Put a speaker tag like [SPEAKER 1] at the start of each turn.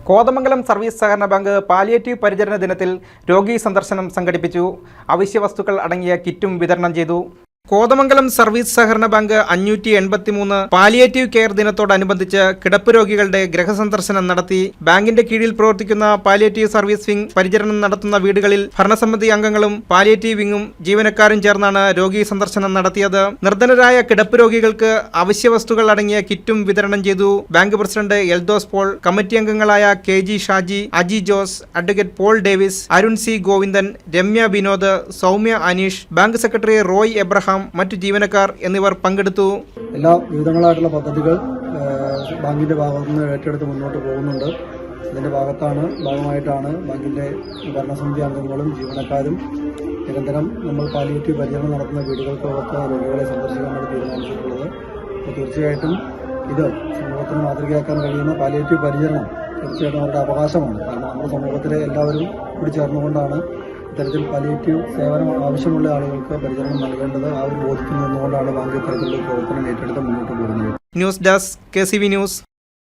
[SPEAKER 1] Kothamangalam service സഹകരണ bank palliative പരിചരണ ദിനത്തിൽ രോഗി സന്ദർശനം സംഘടിപ്പിച്ചു. അവശ്യ വസ്തുക്കൾ അടങ്ങിയ കിറ്റും വിതരണം ചെയ്തു. കോതമംഗലം സർവീസ് സഹകരണ ബാങ്ക് 583 പാലിയേറ്റീവ് കെയർ ദിനത്തോടനുബന്ധിച്ച് കിടപ്പ് രോഗികളുടെ ഗൃഹസന്ദർശനം നടത്തി. ബാങ്കിന്റെ കീഴിൽ പ്രവർത്തിക്കുന്ന പാലിയേറ്റീവ് സർവീസ് വിംഗ് പരിചരണം നടത്തുന്ന വീടുകളിൽ ഭരണസമിതി അംഗങ്ങളും പാലിയേറ്റീവ് വിംഗും ജീവനക്കാരും ചേർന്നാണ് രോഗി സന്ദർശനം നടത്തിയത്. നിർധനരായ കിടപ്പ് രോഗികൾക്ക് അവശ്യ വസ്തുക്കൾ അടങ്ങിയ കിറ്റും വിതരണം ചെയ്തു. Bank president Eldhose Paul, committee അംഗങ്ങളായ KG Shaji, Aji Jose, advocate Paul Davis, Arun C Govindan, Ramya Vinod, Soumya Aneesh, bank secretary Roy Abraham, മറ്റു ജീവനക്കാർ എന്നിവർ പങ്കെടുത്തു.
[SPEAKER 2] എല്ലാ വിവിധങ്ങളായിട്ടുള്ള പദ്ധതികൾ ബാങ്കിന്റെ ഭാഗത്തു നിന്ന് ഏറ്റെടുത്ത് മുന്നോട്ട് പോകുന്നുണ്ട്. ഇതിന്റെ ഭാഗമായിട്ടാണ് ബാങ്കിന്റെ ഭരണസമിതി അംഗങ്ങളും ജീവനക്കാരും നിരന്തരം നമ്മൾ പാലിയേറ്റീവ് പരിചരണം നടത്തുന്ന വീടുകൾക്കകത്ത് രോഗികളെ സന്ദർശിക്കാനാണ് തീരുമാനിച്ചിട്ടുള്ളത്. അപ്പോൾ തീർച്ചയായിട്ടും ഇത് സമൂഹത്തിന് മാതൃകയാക്കാൻ കഴിയുന്ന പാലിയേറ്റീവ് പരിചരണം തീർച്ചയായിട്ടും അവരുടെ അവകാശമാണ്. കാരണം നമ്മുടെ സമൂഹത്തിലെ എല്ലാവരും കൂടി ചേർന്നുകൊണ്ടാണ് ഇത്തരത്തിൽ പാലിയേറ്റീവ് സേവനം ആവശ്യമുള്ള ആളുകൾക്ക് പരിചരണം നൽകേണ്ടത്. ആ ഒരു ബോധ്യത്തിൽ നിന്നുകൊണ്ടാണ് ബാങ്ക് ഇത്തരത്തിലുള്ള പ്രവർത്തനം ഏറ്റെടുത്ത് മുന്നോട്ട് പോകുന്നത്.
[SPEAKER 1] News desk KCV news.